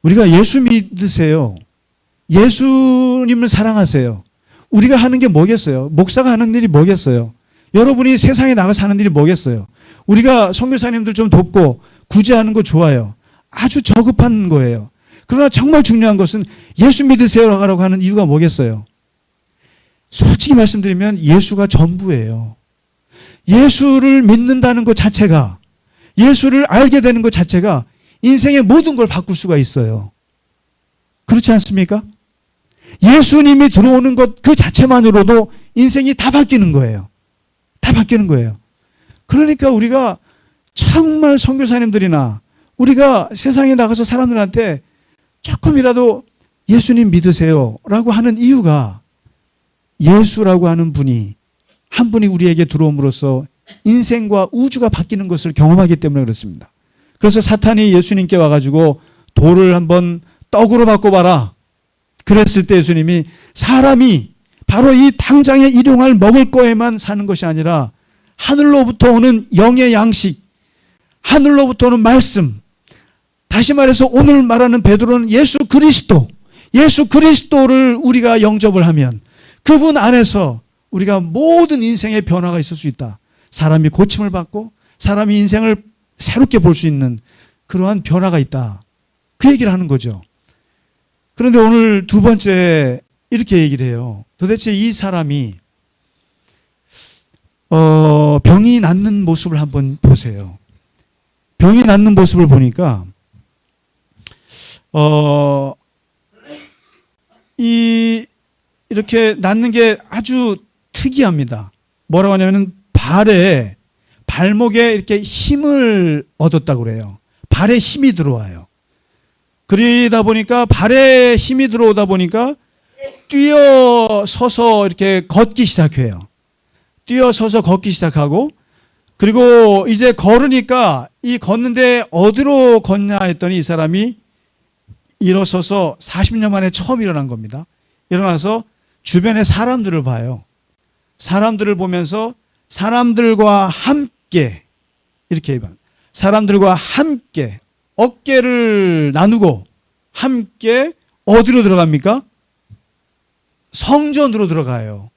우리가 예수 믿으세요. 예수님을 사랑하세요. 우리가 하는 게 뭐겠어요? 목사가 하는 일이 뭐겠어요? 여러분이 세상에 나가서 하는 일이 뭐겠어요? 우리가 선교사님들 좀 돕고 구제하는 거 좋아요. 아주 저급한 거예요. 그러나 정말 중요한 것은 예수 믿으세요라고 하는 이유가 뭐겠어요? 솔직히 말씀드리면 예수가 전부예요. 예수를 믿는다는 것 자체가, 예수를 알게 되는 것 자체가 인생의 모든 걸 바꿀 수가 있어요. 그렇지 않습니까? 예수님이 들어오는 것 그 자체만으로도 인생이 다 바뀌는 거예요. 다 바뀌는 거예요. 그러니까 우리가 정말 선교사님들이나 우리가 세상에 나가서 사람들한테 조금이라도 예수님 믿으세요라고 하는 이유가 예수라고 하는 분이 한 분이 우리에게 들어옴으로써 인생과 우주가 바뀌는 것을 경험하기 때문에 그렇습니다. 그래서 사탄이 예수님께 와가지고 돌을 한번 떡으로 바꿔봐라. 그랬을 때 예수님이 사람이 바로 이 당장에 일용할 먹을 거에만 사는 것이 아니라 하늘로부터 오는 영의 양식, 하늘로부터 오는 말씀, 다시 말해서 오늘 말하는 베드로는 예수 그리스도를 우리가 영접을 하면 그분 안에서 우리가 모든 인생의 변화가 있을 수 있다. 사람이 고침을 받고 사람이 인생을 새롭게 볼 수 있는 그러한 변화가 있다. 그 얘기를 하는 거죠. 그런데 오늘 두 번째 이렇게 얘기를 해요. 도대체 이 사람이 병이 낫는 모습을 한번 보세요. 병이 낫는 모습을 보니까 이렇게 낫는 게 아주 특이합니다. 뭐라고 하냐면 발목에 이렇게 힘을 얻었다고 그래요. 발에 힘이 들어와요. 그러다 보니까 발에 힘이 들어오다 보니까 뛰어서서 이렇게 걷기 시작해요. 뛰어서서 걷기 시작하고 그리고 이제 걸으니까 이 걷는데 어디로 걷냐 했더니 이 사람이 일어서서 40년 만에 처음 일어난 겁니다. 일어나서 주변에 사람들을 봐요. 사람들을 보면서 사람들과 함께 이렇게 사람들과 함께 어깨를 나누고 함께 어디로 들어갑니까? 성전으로 들어가요.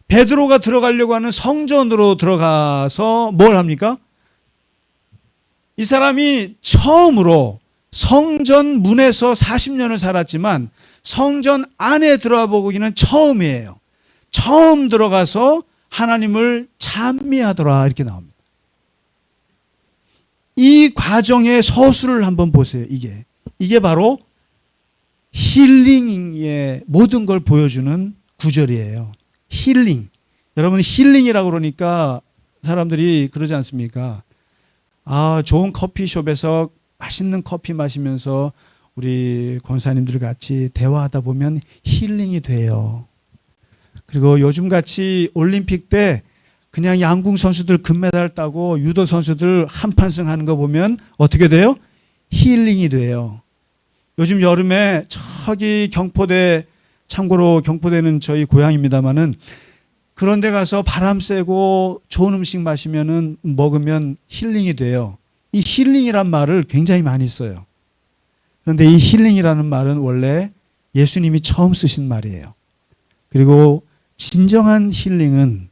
베드로가 들어가려고 하는 성전으로 들어가서 뭘 합니까? 이 사람이 처음으로 성전 문에서 40년을 살았지만 성전 안에 들어가 보기는 처음이에요. 처음 들어가서 하나님을 찬미하더라 이렇게 나옵니다. 이 과정의 서술을 한번 보세요. 이게 바로 힐링의 모든 걸 보여주는 구절이에요. 힐링. 여러분 힐링이라고 그러니까 사람들이 그러지 않습니까? 좋은 커피숍에서 맛있는 커피 마시면서 우리 권사님들 같이 대화하다 보면 힐링이 돼요. 그리고 요즘같이 올림픽 때 그냥 양궁 선수들 금메달 따고 유도 선수들 한판승 하는 거 보면 어떻게 돼요? 힐링이 돼요. 요즘 여름에 저기 경포대 참고로 경포대는 저희 고향입니다마는 그런 데 가서 바람 쐬고 좋은 음식 마시면은 먹으면 힐링이 돼요. 이 힐링이란 말을 굉장히 많이 써요. 그런데 이 힐링이라는 말은 원래 예수님이 처음 쓰신 말이에요. 그리고 진정한 힐링은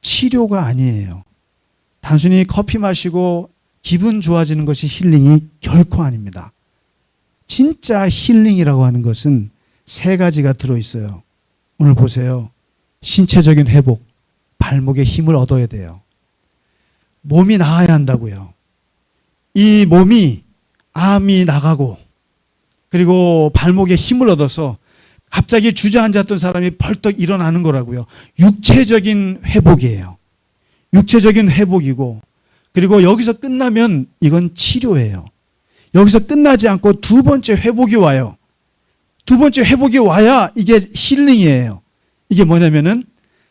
치료가 아니에요. 단순히 커피 마시고 기분 좋아지는 것이 힐링이 결코 아닙니다. 진짜 힐링이라고 하는 것은 세 가지가 들어있어요. 오늘 보세요. 신체적인 회복, 발목에 힘을 얻어야 돼요. 몸이 나아야 한다고요. 이 몸이 암이 나가고 그리고 발목에 힘을 얻어서 갑자기 주저앉았던 사람이 벌떡 일어나는 거라고요. 육체적인 회복이에요. 육체적인 회복이고 그리고 여기서 끝나면 이건 치료예요. 여기서 끝나지 않고 두 번째 회복이 와요. 두 번째 회복이 와야 이게 힐링이에요. 이게 뭐냐면은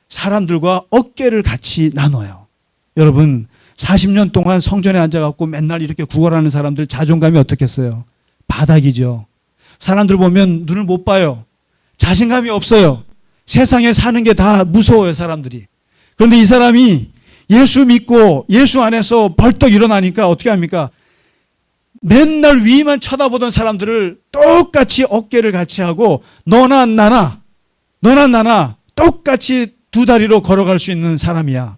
사람들과 어깨를 같이 나눠요. 여러분 40년 동안 성전에 앉아갖고 맨날 이렇게 구걸하는 사람들 자존감이 어떻겠어요? 바닥이죠. 사람들 보면 눈을 못 봐요. 자신감이 없어요. 세상에 사는 게 다 무서워요, 사람들이. 그런데 이 사람이 예수 믿고 예수 안에서 벌떡 일어나니까 어떻게 합니까? 맨날 위만 쳐다보던 사람들을 똑같이 어깨를 같이 하고 너나 나나 똑같이 두 다리로 걸어갈 수 있는 사람이야.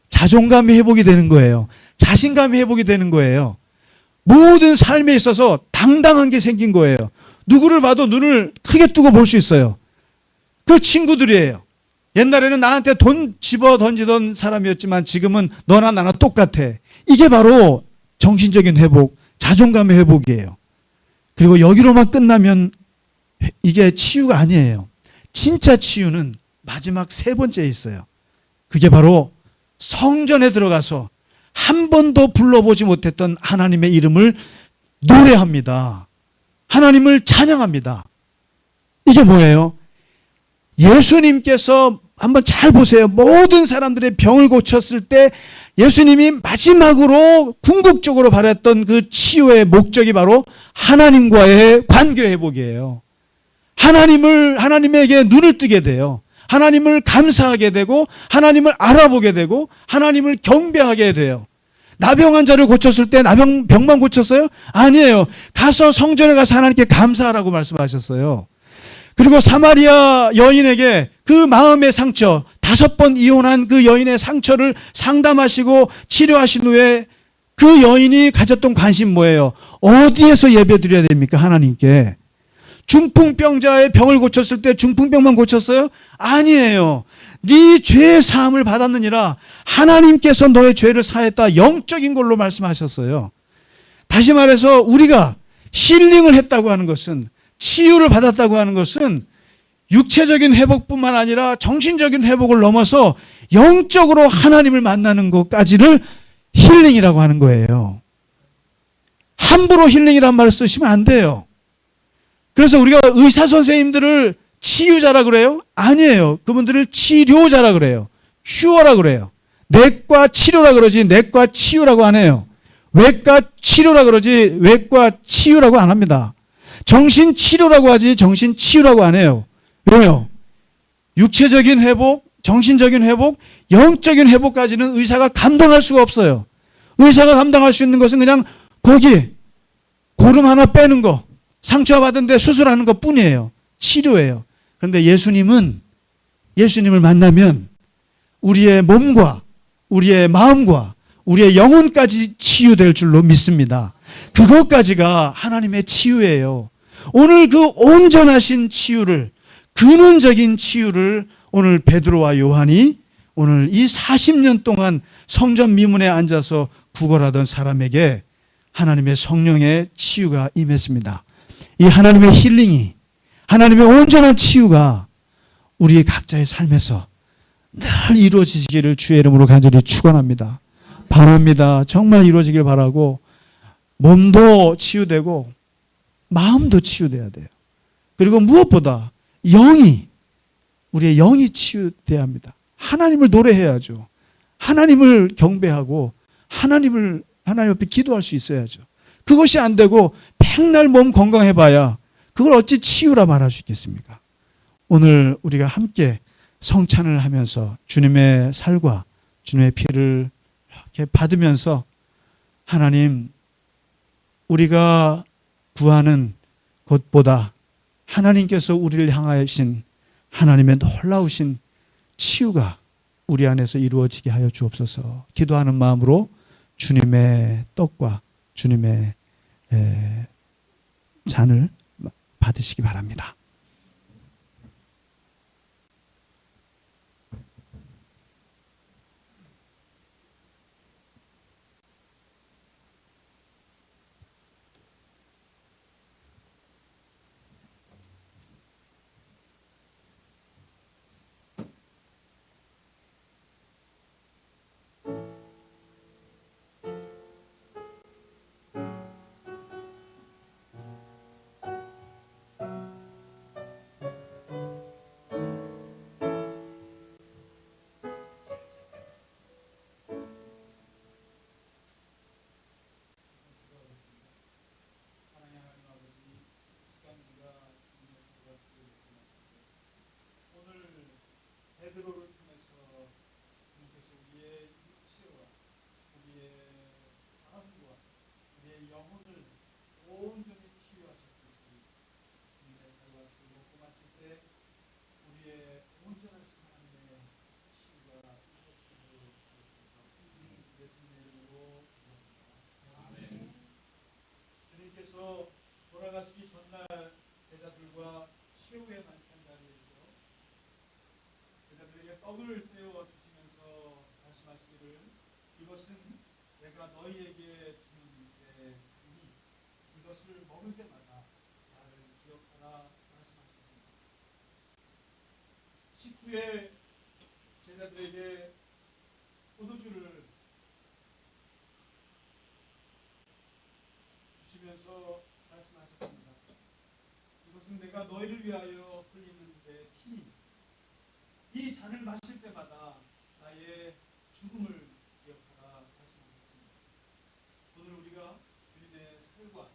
자존감이 회복이 되는 거예요. 자신감이 회복이 되는 거예요. 모든 삶에 있어서 당당한 게 생긴 거예요. 누구를 봐도 눈을 크게 뜨고 볼 수 있어요. 그 친구들이에요. 옛날에는 나한테 돈 집어 던지던 사람이었지만 지금은 너나 나나 똑같아. 이게 바로 정신적인 회복, 자존감의 회복이에요. 그리고 여기로만 끝나면 이게 치유가 아니에요. 진짜 치유는 마지막 세 번째에 있어요. 그게 바로 성전에 들어가서 한 번도 불러보지 못했던 하나님의 이름을 노래합니다. 하나님을 찬양합니다. 이게 뭐예요? 예수님께서 한번 잘 보세요. 모든 사람들의 병을 고쳤을 때 예수님이 마지막으로 궁극적으로 바랬던 그 치유의 목적이 바로 하나님과의 관계 회복이에요. 하나님에게 눈을 뜨게 돼요. 하나님을 감사하게 되고 하나님을 알아보게 되고 하나님을 경배하게 돼요. 나병 환자를 고쳤을 때 병만 고쳤어요? 아니에요. 가서 성전에 가서 하나님께 감사하라고 말씀하셨어요. 그리고 사마리아 여인에게 그 마음의 상처, 5번 이혼한 그 여인의 상처를 상담하시고 치료하신 후에 그 여인이 가졌던 관심 뭐예요? 어디에서 예배드려야 됩니까? 하나님께. 중풍병자의 병을 고쳤을 때 중풍병만 고쳤어요? 아니에요. 네 죄의 사함을 받았느니라 하나님께서 너의 죄를 사했다. 영적인 걸로 말씀하셨어요. 다시 말해서 우리가 힐링을 했다고 하는 것은, 치유를 받았다고 하는 것은 육체적인 회복뿐만 아니라 정신적인 회복을 넘어서 영적으로 하나님을 만나는 것까지를 힐링이라고 하는 거예요. 함부로 힐링이란 말을 쓰시면 안 돼요. 그래서 우리가 의사 선생님들을 치유자라 그래요? 아니에요. 그분들을 치료자라 그래요. 큐어라 그래요. 내과 치료라 그러지 내과 치유라고 안 해요. 외과 치료라 그러지 외과 치유라고 안 합니다. 정신 치료라고 하지 정신 치유라고 안 해요. 왜요? 육체적인 회복, 정신적인 회복, 영적인 회복까지는 의사가 감당할 수가 없어요. 의사가 감당할 수 있는 것은 그냥 고름 하나 빼는 거, 상처 받은데 수술하는 것 뿐이에요. 치료예요. 그런데 예수님을 만나면 우리의 몸과 우리의 마음과 우리의 영혼까지 치유될 줄로 믿습니다. 그것까지가 하나님의 치유예요. 오늘 그 온전하신 치유를, 근원적인 치유를 오늘 베드로와 요한이 오늘 이 40년 동안 성전 미문에 앉아서 구걸하던 사람에게 하나님의 성령의 치유가 임했습니다. 이 하나님의 힐링이, 하나님의 온전한 치유가 우리 각자의 삶에서 늘 이루어지기를 주의 이름으로 간절히 축원합니다. 바랍니다. 정말 이루어지길 바라고, 몸도 치유되고 마음도 치유돼야 돼요. 그리고 무엇보다 우리의 영이 치유돼야 합니다. 하나님을 노래해야죠. 하나님을 경배하고 하나님 앞에 기도할 수 있어야죠. 그것이 안 되고 맨날 몸 건강해봐야 그걸 어찌 치유라 말할 수 있겠습니까? 오늘 우리가 함께 성찬을 하면서 주님의 살과 주님의 피를 이렇게 받으면서 하나님, 우리가 구하는 것보다 하나님께서 우리를 향하신 하나님의 놀라우신 치유가 우리 안에서 이루어지게 하여 주옵소서. 기도하는 마음으로 주님의 떡과 주님의 잔을 받으시기 바랍니다. 베드로를 통해서 주님께서 우리의 육체와 우리의 마음과 우리의 영혼을 온전히 치유하셨듯이 주님의 살과 피를 먹고 마실 때 우리의 온전하신 하나님의 치유가 이루어지도록 예수님의 이름으로 기도합니다. 아멘. 주님께서 돌아가시기 전날 제자들과 최후의 만찬 자리에서 제자들에게 떡을 떼어 주시면서 말씀하시기를 이것은 내가 너희에게 주는 내 상이니 이것을 먹을 때마다 나를 기억하라 말씀하셨습니다. 식후에 제자들에게 포도주를 주시면서 말씀하셨습니다. 이것은 내가 너희를 위하여 흘리는 내 피니 이 잔을 마실 때마다 나의 죽음을 기억하라 말씀하셨습니다. 오늘 우리가 주님의 살과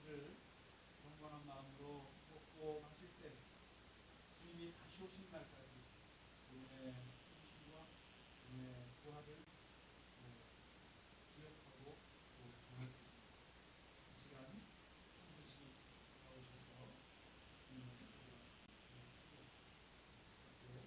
피를 경건한 마음으로 먹고 마실 때 주님이 다시 오신 날까지 주님의 죽으심과 주님의 부활을 기억하고 또 전할 수 있습니다. 이 시간 반드시 나오셔서 주님의 살과 피를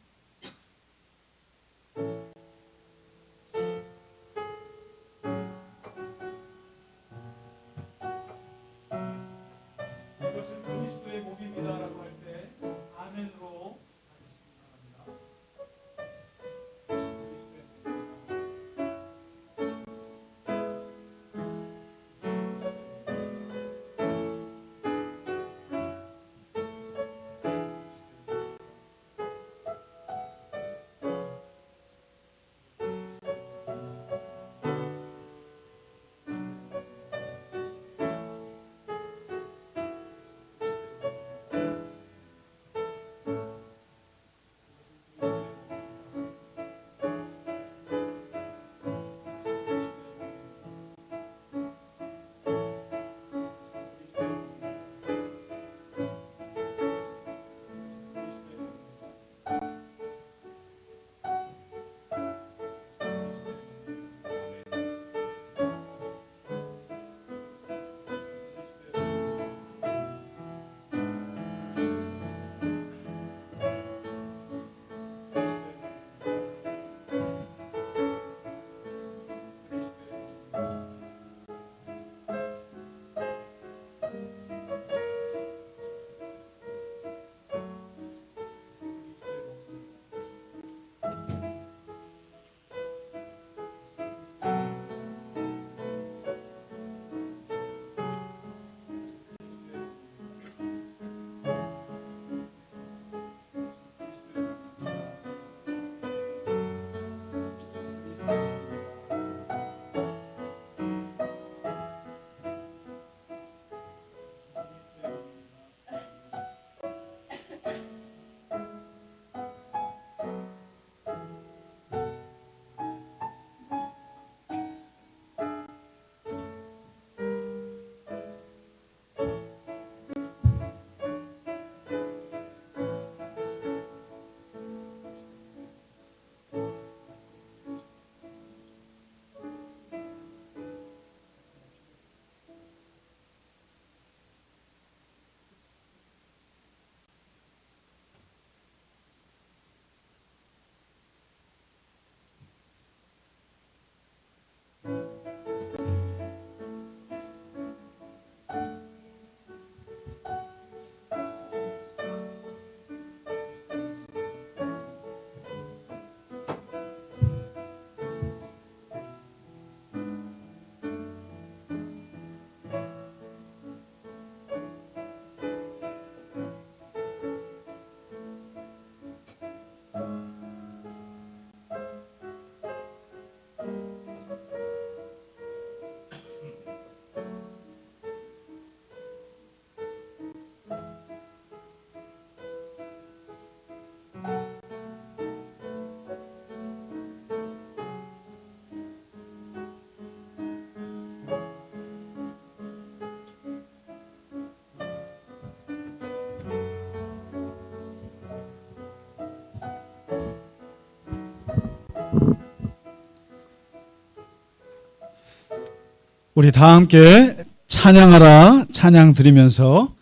우리 다 함께 찬양하라 찬양 드리면서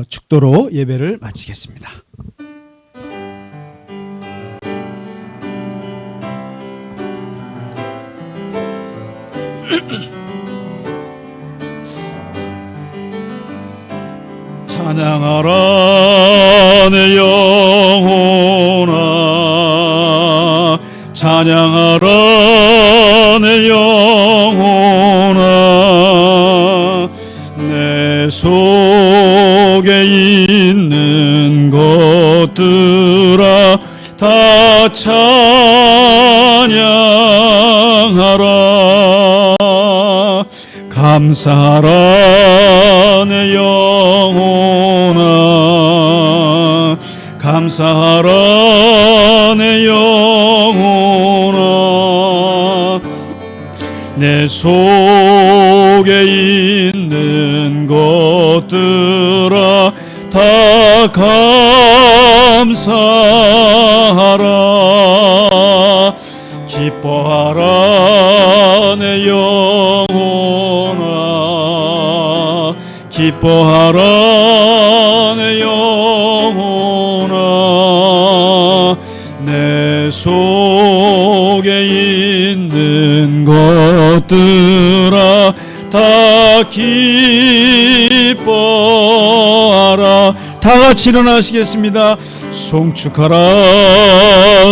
축도로 예배를 마치겠습니다. 찬양하라 내 영혼아, 찬양하라 내 영혼아, 내 속에 있는 것들아 다 찬양하라. 감사하라 내 영혼아, 감사하라 내 영혼아, 내 속에 있는 것들아 다 감사하라. 기뻐하라 내 영혼아, 기뻐하라 내 영혼아, 내 속에 있는 것들아 다 기뻐하라. 다 같이 일어나시겠습니다. 송축하라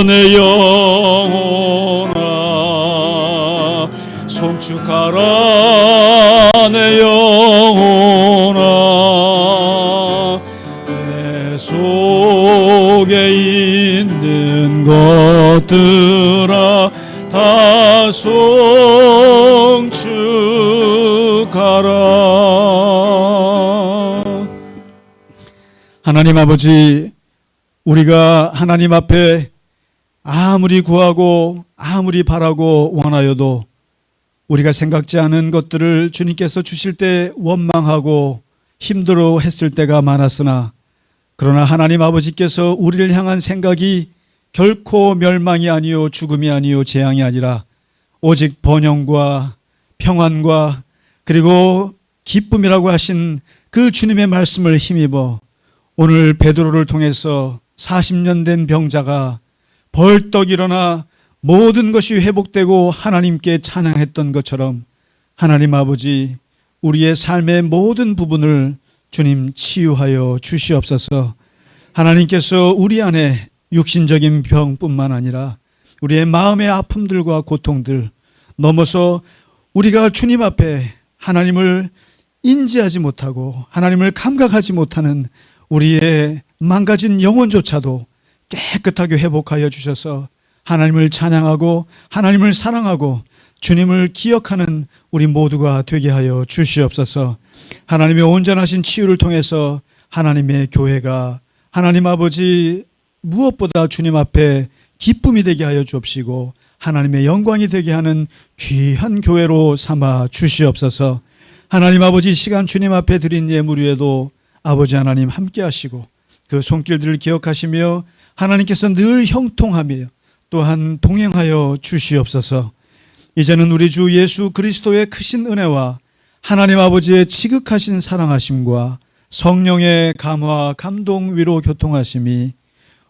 내 영혼아, 송축하라 내 영혼아, 내 속에 있는 것들아 다 송축하라. 하나님 아버지, 우리가 하나님 앞에 아무리 구하고 아무리 바라고 원하여도 우리가 생각지 않은 것들을 주님께서 주실 때 원망하고 힘들어 했을 때가 많았으나, 그러나 하나님 아버지께서 우리를 향한 생각이 결코 멸망이 아니요 죽음이 아니요 재앙이 아니라 오직 번영과 평안과 그리고 기쁨이라고 하신 그 주님의 말씀을 힘입어 오늘 베드로를 통해서 40년 된 병자가 벌떡 일어나 모든 것이 회복되고 하나님께 찬양했던 것처럼, 하나님 아버지, 우리의 삶의 모든 부분을 주님 치유하여 주시옵소서. 하나님께서 우리 안에 육신적인 병뿐만 아니라 우리의 마음의 아픔들과 고통들 넘어서 우리가 주님 앞에 하나님을 인지하지 못하고 하나님을 감각하지 못하는 우리의 망가진 영혼조차도 깨끗하게 회복하여 주셔서 하나님을 찬양하고 하나님을 사랑하고 주님을 기억하는 우리 모두가 되게 하여 주시옵소서. 하나님의 온전하신 치유를 통해서 하나님의 교회가 하나님 아버지 무엇보다 주님 앞에 기쁨이 되게 하여 주옵시고 하나님의 영광이 되게 하는 귀한 교회로 삼아 주시옵소서. 하나님 아버지, 시간 주님 앞에 드린 예물 위에도 아버지 하나님 함께 하시고 그 손길들을 기억하시며 하나님께서 늘 형통하며 또한 동행하여 주시옵소서. 이제는 우리 주 예수 그리스도의 크신 은혜와 하나님 아버지의 지극하신 사랑하심과 성령의 감화 감동 위로 교통하심이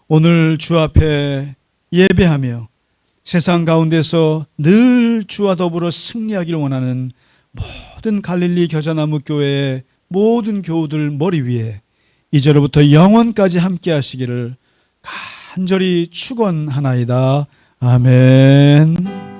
오늘 주 앞에 예배하며 세상 가운데서 늘 주와 더불어 승리하기를 원하는 모든 갈릴리 겨자나무 교회의 모든 교우들 머리 위에 이제로부터 영원까지 함께 하시기를 간절히 축원하나이다. 아멘.